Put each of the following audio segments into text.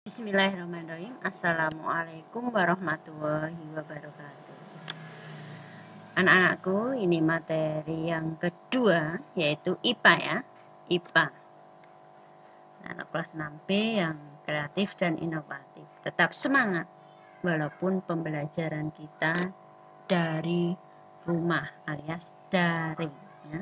Bismillahirrahmanirrahim. Assalamualaikum warahmatullahi wabarakatuh. Anak-anakku, ini materi yang kedua, yaitu IPA ya. IPA. Anak kelas 6B yang kreatif dan inovatif. Tetap semangat, walaupun pembelajaran kita dari rumah alias daring. Ya.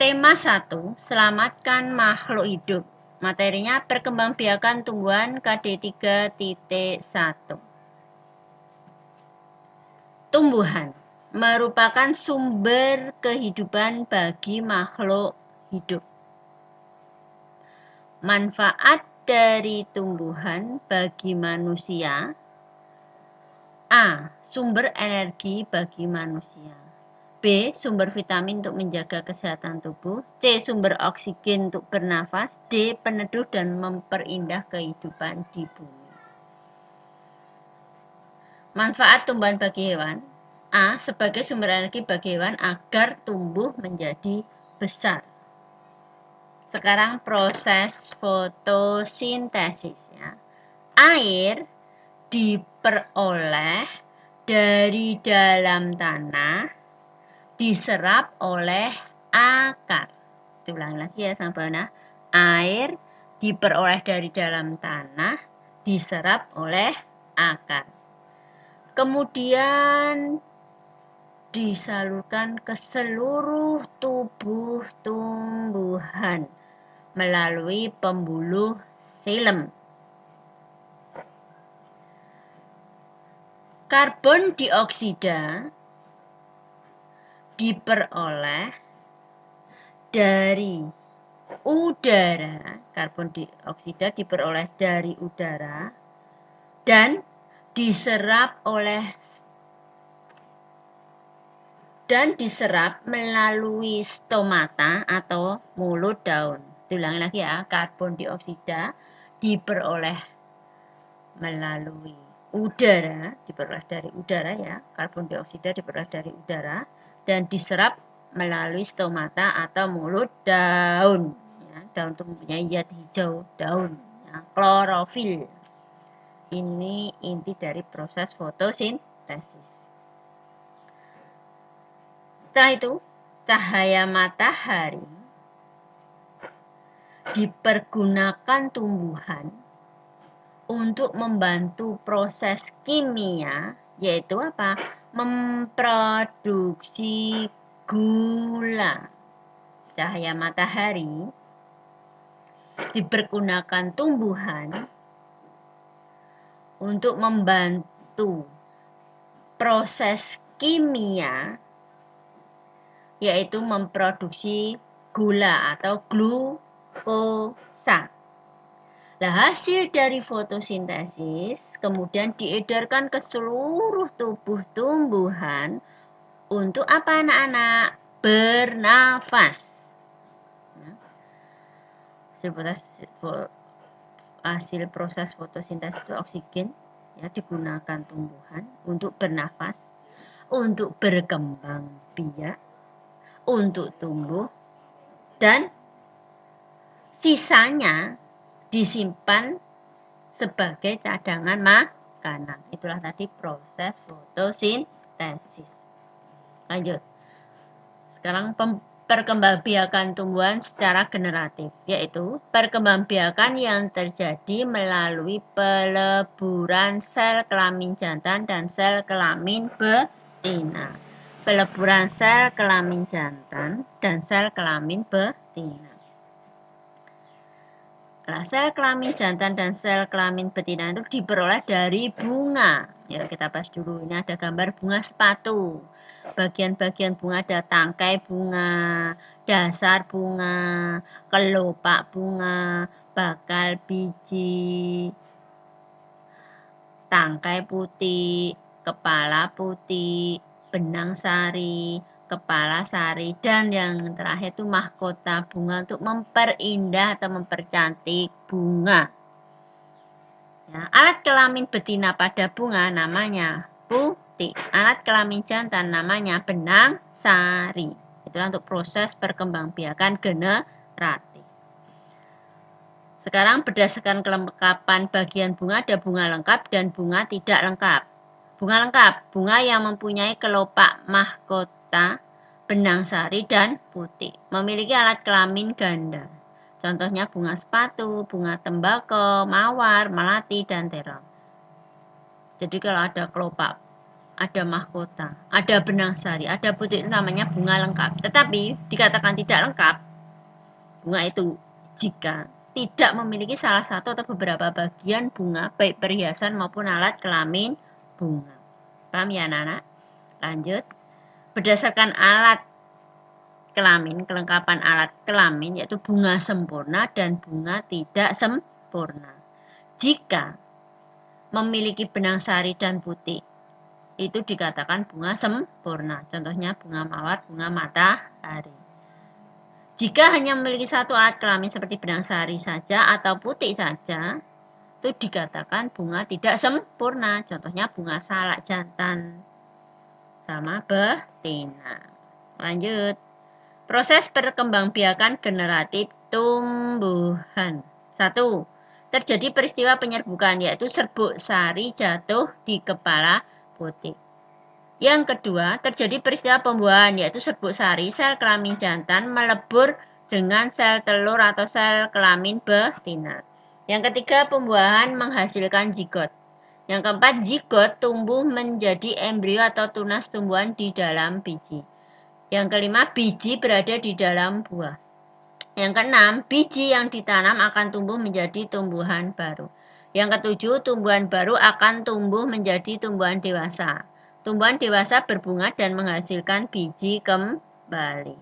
Tema 1, selamatkan makhluk hidup. Materinya perkembangbiakan tumbuhan KD 3.1. Tumbuhan merupakan sumber kehidupan bagi makhluk hidup. Manfaat dari tumbuhan bagi manusia: A. Sumber energi bagi manusia. B. Sumber vitamin untuk menjaga kesehatan tubuh. C. Sumber oksigen untuk bernafas. D. Peneduh dan memperindah kehidupan di bumi. Manfaat tumbuhan bagi hewan: A. Sebagai sumber energi bagi hewan agar tumbuh menjadi besar. Sekarang proses fotosintesis ya. Air diperoleh dari dalam tanah, diserap oleh akar. Ulang lagi ya Sampana. Air diperoleh dari dalam tanah, diserap oleh akar. Kemudian disalurkan ke seluruh tubuh tumbuhan melalui pembuluh xilem. Karbon dioksida diperoleh dari udara. Karbon dioksida diperoleh dari udara dan diserap melalui stomata atau mulut daun. Diulangi lagi ya, karbon dioksida diperoleh melalui udara, diperoleh dari udara ya, karbon dioksida diperoleh dari udara dan diserap melalui stomata atau mulut daun. Ya, daun itu mempunyai zat hijau daun, ya, klorofil. Ini inti dari proses fotosintesis. Setelah itu, cahaya matahari dipergunakan tumbuhan untuk membantu proses kimia, yaitu apa? Memproduksi gula. Cahaya matahari dipergunakan tumbuhan untuk membantu proses kimia, yaitu memproduksi gula atau glukosa. Nah, hasil dari fotosintesis kemudian diedarkan ke seluruh tubuh tumbuhan untuk apa anak-anak? Bernafas. Hasil proses fotosintesis itu oksigen ya, digunakan tumbuhan untuk bernafas, untuk berkembang biak, untuk tumbuh, dan sisanya disimpan sebagai cadangan makanan. Itulah tadi proses fotosintesis. Lanjut. Sekarang perkembangbiakan tumbuhan secara generatif, yaitu perkembangbiakan yang terjadi melalui peleburan sel kelamin jantan dan sel kelamin betina. Peleburan sel kelamin jantan dan sel kelamin betina. Nah, sel kelamin jantan dan sel kelamin betina itu diperoleh dari bunga. Ya, kita bahas dulu. Ini ada gambar bunga sepatu. Bagian-bagian bunga ada tangkai bunga, dasar bunga, kelopak bunga, bakal biji, tangkai putih, kepala putih, benang sari, kepala sari, dan yang terakhir itu mahkota bunga untuk memperindah atau mempercantik bunga. Ya, alat kelamin betina pada bunga namanya putih. Alat kelamin jantan namanya benang sari. Itulah untuk proses perkembangbiakan generatif. Sekarang berdasarkan kelengkapan bagian bunga ada bunga lengkap dan bunga tidak lengkap. Bunga lengkap, bunga yang mempunyai kelopak mahkota, benang sari, dan putih. Memiliki alat kelamin ganda. Contohnya bunga sepatu, bunga tembakau, mawar, melati, dan terong. Jadi kalau ada kelopak, ada mahkota, ada benang sari, ada putih, itu namanya bunga lengkap. Tetapi dikatakan tidak lengkap, bunga itu jika tidak memiliki salah satu atau beberapa bagian bunga, baik perhiasan maupun alat kelamin bunga. Paham ya anak-anak? Lanjut. Berdasarkan alat kelamin, kelengkapan alat kelamin yaitu bunga sempurna dan bunga tidak sempurna. Jika memiliki benang sari dan putih, itu dikatakan bunga sempurna. Contohnya bunga mawar, bunga matahari. Jika hanya memiliki satu alat kelamin seperti benang sari saja atau putih saja, itu dikatakan bunga tidak sempurna. Contohnya bunga salak jantan sama betina. Lanjut. Proses perkembangbiakan generatif tumbuhan. 1. Terjadi peristiwa penyerbukan, yaitu serbuk sari jatuh di kepala putih. Yang kedua, terjadi peristiwa pembuahan, yaitu serbuk sari sel kelamin jantan melebur dengan sel telur atau sel kelamin betina. Yang ketiga, pembuahan menghasilkan zigot. Yang keempat, zigot tumbuh menjadi embrio atau tunas tumbuhan di dalam biji. Yang kelima, biji berada di dalam buah. Yang keenam, biji yang ditanam akan tumbuh menjadi tumbuhan baru. Yang ketujuh, tumbuhan baru akan tumbuh menjadi tumbuhan dewasa. Tumbuhan dewasa berbunga dan menghasilkan biji kembali.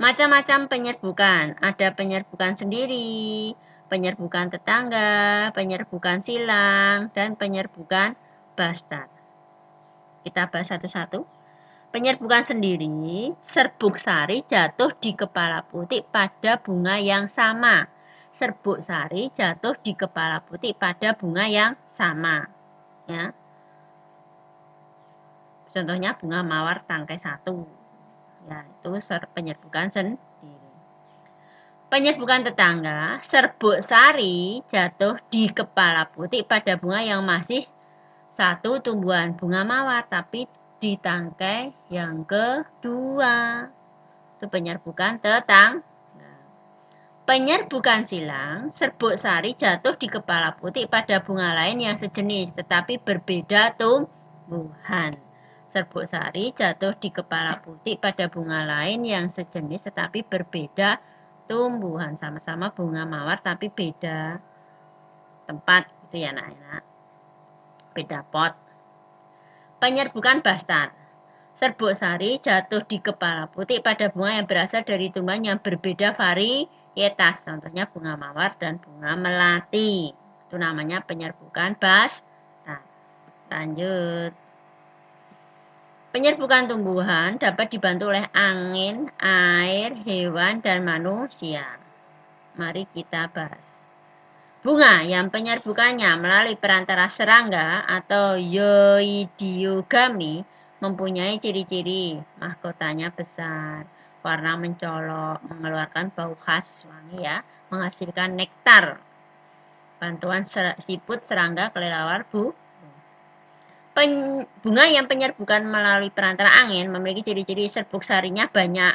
Macam-macam penyerbukan. Ada penyerbukan sendiri, penyerbukan tetangga, penyerbukan silang, dan penyerbukan bastard. Kita bahas satu-satu. Penyerbukan sendiri, serbuk sari jatuh di kepala putih pada bunga yang sama. Serbuk sari jatuh di kepala putih pada bunga yang sama. Ya. Contohnya bunga mawar tangkai 1. Ya, itu penyerbukan sendiri. Penyerbukan tetangga, serbuk sari jatuh di kepala putih pada bunga yang masih satu tumbuhan bunga mawar, tapi di tangkai yang kedua. Itu penyerbukan tetangga. Penyerbukan silang, serbuk sari jatuh di kepala putih pada bunga lain yang sejenis, tetapi berbeda tumbuhan. Serbuk sari jatuh di kepala putih pada bunga lain yang sejenis, tetapi berbeda tumbuhan. Sama-sama bunga mawar, tapi beda tempat, gitu ya anak-anak. Beda pot. Penyerbukan bastard. Serbuk sari jatuh di kepala putih pada bunga yang berasal dari tumbuhan yang berbeda varietas. Contohnya bunga mawar dan bunga melati. Itu namanya penyerbukan bastard. Lanjut. Penyerbukan tumbuhan dapat dibantu oleh angin, air, hewan, dan manusia. Mari kita bahas. Bunga yang penyerbukannya melalui perantara serangga atau yoidiogami mempunyai ciri-ciri. Mahkotanya besar, warna mencolok, mengeluarkan bau khas wangi ya, menghasilkan nektar. Bantuan siput, serangga, kelelawar, bunga yang penyerbukan melalui perantara angin memiliki ciri-ciri serbuk sarinya banyak,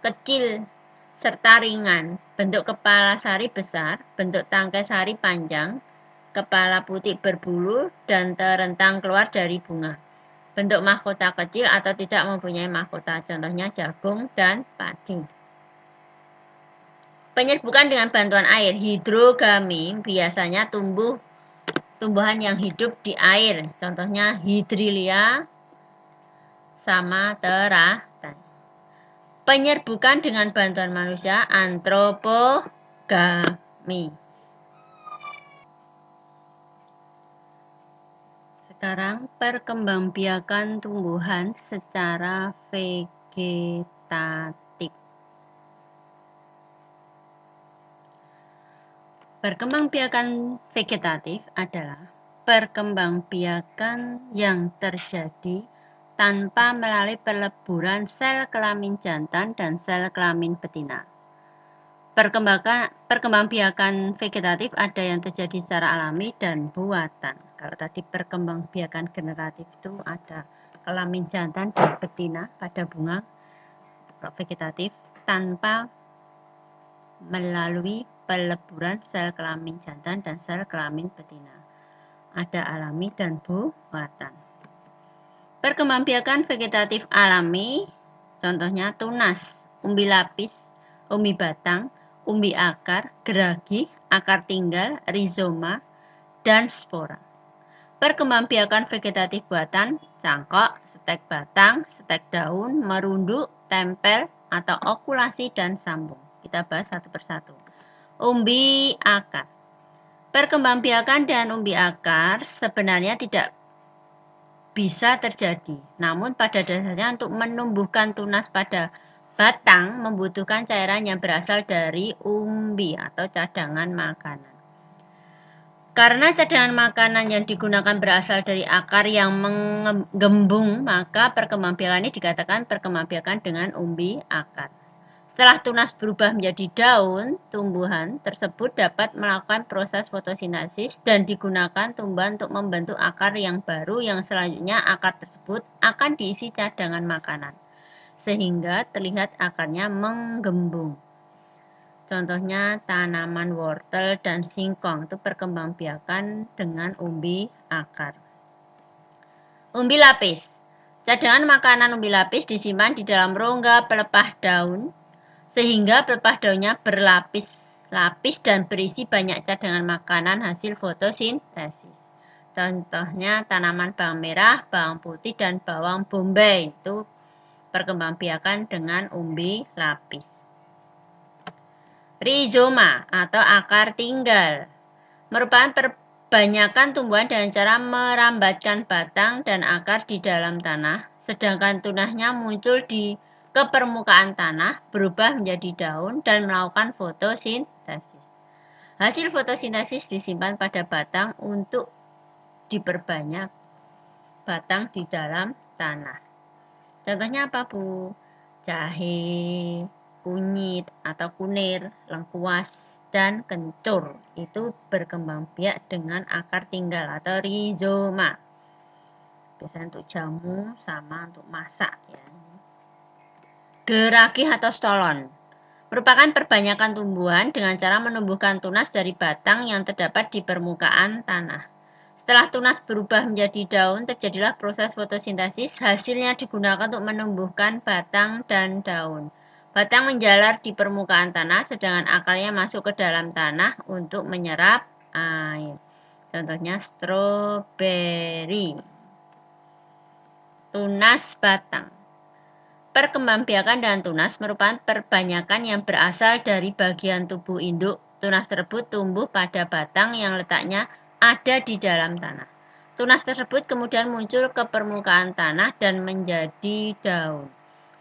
kecil, serta ringan. Bentuk kepala sari besar, bentuk tangkai sari panjang, kepala putih berbulu, dan terentang keluar dari bunga. Bentuk mahkota kecil atau tidak mempunyai mahkota, contohnya jagung dan padi. Penyerbukan dengan bantuan air, hidrogami, biasanya tumbuhan yang hidup di air, contohnya hidrilia sama terata. Penyerbukan dengan bantuan manusia, antropogami. Sekarang perkembangbiakan tumbuhan secara vegetatif. Perkembangbiakan vegetatif adalah perkembangbiakan yang terjadi tanpa melalui peleburan sel kelamin jantan dan sel kelamin betina. Perkembangbiakan vegetatif ada yang terjadi secara alami dan buatan. Kalau tadi perkembangbiakan generatif itu ada kelamin jantan dan betina pada bunga vegetatif tanpa melalui peleburan sel kelamin jantan dan sel kelamin betina. Ada alami dan buatan. Perkembangbiakan vegetatif alami, contohnya tunas, umbi lapis, umbi batang, umbi akar, geragi, akar tinggal, rizoma, dan spora. Perkembangbiakan vegetatif buatan, cangkok, stek batang, stek daun, merunduk, tempel, atau okulasi dan sambung. Kita bahas satu persatu. Umbi akar. Perkembangbiakan dan umbi akar sebenarnya tidak bisa terjadi. Namun pada dasarnya untuk menumbuhkan tunas pada batang membutuhkan cairan yang berasal dari umbi atau cadangan makanan. Karena cadangan makanan yang digunakan berasal dari akar yang menggembung, maka perkembangbiakan ini dikatakan perkembangbiakan dengan umbi akar. Setelah tunas berubah menjadi daun, tumbuhan tersebut dapat melakukan proses fotosintesis dan digunakan tumbuhan untuk membentuk akar yang baru yang selanjutnya akar tersebut akan diisi cadangan makanan, sehingga terlihat akarnya menggembung. Contohnya tanaman wortel dan singkong itu perkembangbiakan dengan umbi akar. Umbi lapis. Cadangan makanan umbi lapis disimpan di dalam rongga pelepah daun sehingga pelepah daunnya berlapis-lapis dan berisi banyak cadangan makanan hasil fotosintesis. Contohnya tanaman bawang merah, bawang putih, dan bawang bombay itu perkembangbiakan dengan umbi lapis. Rizoma atau akar tinggal merupakan perbanyakan tumbuhan dengan cara merambatkan batang dan akar di dalam tanah, sedangkan tunasnya muncul ke permukaan tanah, berubah menjadi daun, dan melakukan fotosintesis. Hasil fotosintesis disimpan pada batang untuk diperbanyak batang di dalam tanah. Contohnya apa, Bu? Jahe, kunyit atau kunir, lengkuas, dan kencur itu berkembang biak dengan akar tinggal atau rizoma. Biasanya untuk jamu sama untuk masak ya. Geragi atau stolon merupakan perbanyakan tumbuhan dengan cara menumbuhkan tunas dari batang yang terdapat di permukaan tanah. Setelah tunas berubah menjadi daun, terjadilah proses fotosintesis. Hasilnya digunakan untuk menumbuhkan batang dan daun. Batang menjalar di permukaan tanah, sedangkan akarnya masuk ke dalam tanah untuk menyerap air. Contohnya stroberi. Tunas batang. Perkembangbiakan dan tunas merupakan perbanyakan yang berasal dari bagian tubuh induk. Tunas tersebut tumbuh pada batang yang letaknya ada di dalam tanah. Tunas tersebut kemudian muncul ke permukaan tanah dan menjadi daun.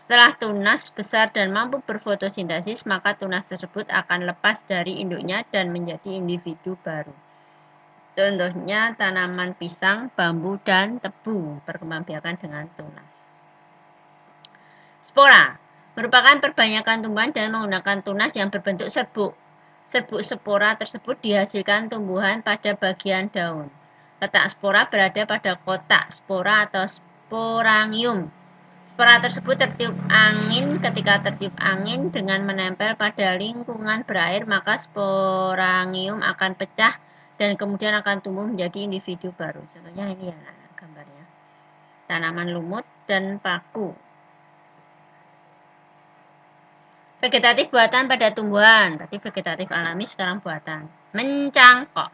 Setelah tunas besar dan mampu berfotosintesis, maka tunas tersebut akan lepas dari induknya dan menjadi individu baru. Contohnya tanaman pisang, bambu, dan tebu perkembangbiakan dengan tunas. Spora merupakan perbanyakan tumbuhan dan menggunakan tunas yang berbentuk serbuk. Serbuk spora tersebut dihasilkan tumbuhan pada bagian daun. Letak spora berada pada kotak spora atau sporangium. Spora tersebut tertiup angin. Ketika tertiup angin dengan menempel pada lingkungan berair, maka sporangium akan pecah dan kemudian akan tumbuh menjadi individu baru. Contohnya ini ya gambarnya. Tanaman lumut dan paku. Vegetatif buatan pada tumbuhan. Tadi vegetatif alami, sekarang buatan. Mencangkok.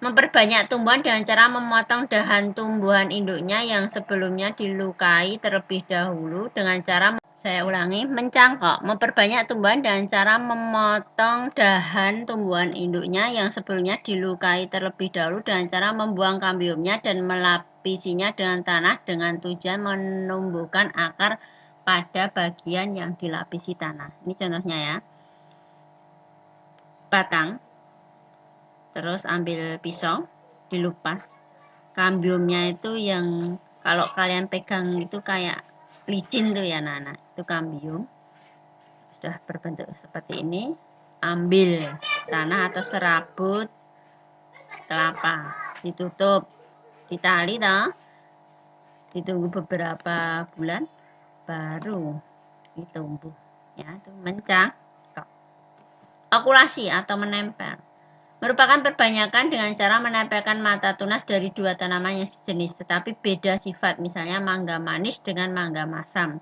Memperbanyak tumbuhan dengan cara memotong dahan tumbuhan induknya yang sebelumnya dilukai terlebih dahulu dengan cara, saya ulangi, mencangkok. Memperbanyak tumbuhan dengan cara memotong dahan tumbuhan induknya yang sebelumnya dilukai terlebih dahulu dengan cara membuang kambiumnya dan melapisinya dengan tanah dengan tujuan menumbuhkan akar pada bagian yang dilapisi tanah. Ini contohnya ya. Batang. Terus ambil pisau, dilupas. Kambiumnya itu yang kalau kalian pegang itu kayak licin tuh ya, Nana. Itu kambium. sudah berbentuk seperti ini, ambil tanah atau serabut kelapa, ditutup, ditali toh, ditunggu beberapa bulan baru ditumbuh ya, itu mencangkok. Okulasi atau menempel merupakan perbanyakan dengan cara menempelkan mata tunas dari dua tanaman yang sejenis tetapi beda sifat, misalnya mangga manis dengan mangga masam,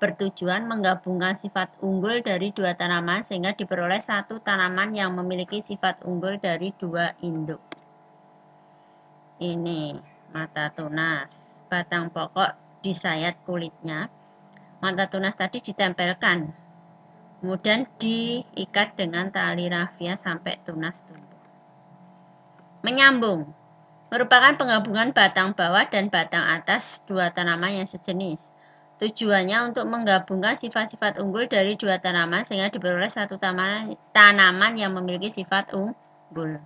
bertujuan menggabungkan sifat unggul dari dua tanaman sehingga diperoleh satu tanaman yang memiliki sifat unggul dari dua induk. Ini mata tunas, batang pokok disayat kulitnya, mata tunas tadi ditempelkan, kemudian diikat dengan tali rafia sampai tunas tumbuh. Menyambung merupakan penggabungan batang bawah dan batang atas dua tanaman yang sejenis. Tujuannya untuk menggabungkan sifat-sifat unggul dari dua tanaman sehingga diperoleh satu tanaman yang memiliki sifat unggul.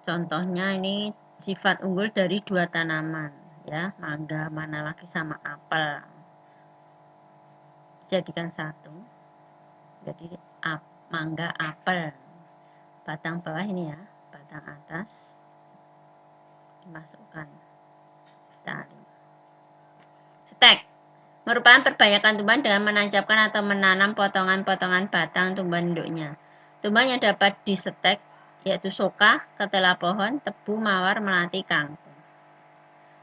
Contohnya ini sifat unggul dari dua tanaman ya, mangga mana lagi sama apel. Jadikan satu. Jadi mangga apel. Batang bawah ini ya, batang atas dimasukkan tali. Stek merupakan perbanyakan tumbuhan dengan menancapkan atau menanam potongan-potongan batang tumbuhan induknya. Tumbuhan yang dapat disetek yaitu soka, ketela pohon, tebu, mawar, melati, kangkung.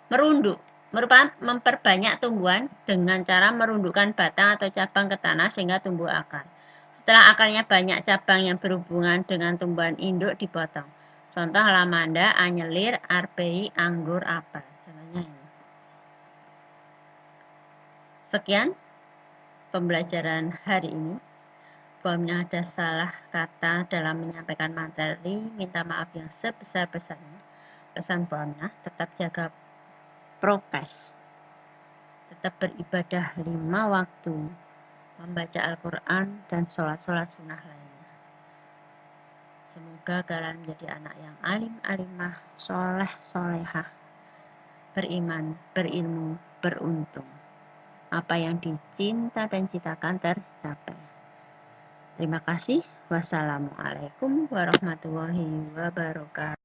Merunduk merupakan memperbanyak tumbuhan dengan cara merundukkan batang atau cabang ke tanah sehingga tumbuh akar. Setelah akarnya banyak cabang yang berhubungan dengan tumbuhan induk dipotong. Contoh lamanda, anyelir, arbei, anggur, apel. Contohnya ini. Sekian pembelajaran hari ini. Apabila ada salah kata dalam menyampaikan materi, minta maaf yang sebesar-besarnya. Pesan Bu Aminah, tetap jaga prokes, tetap beribadah 5 waktu, membaca Al-Quran dan sholat-sholat sunnah lainnya. Semoga kalian menjadi anak yang alim, alimah, soleh, solehah, beriman, berilmu, beruntung. Apa yang dicinta dan citakan tercapai. Terima kasih. Wassalamualaikum warahmatullahi wabarakatuh.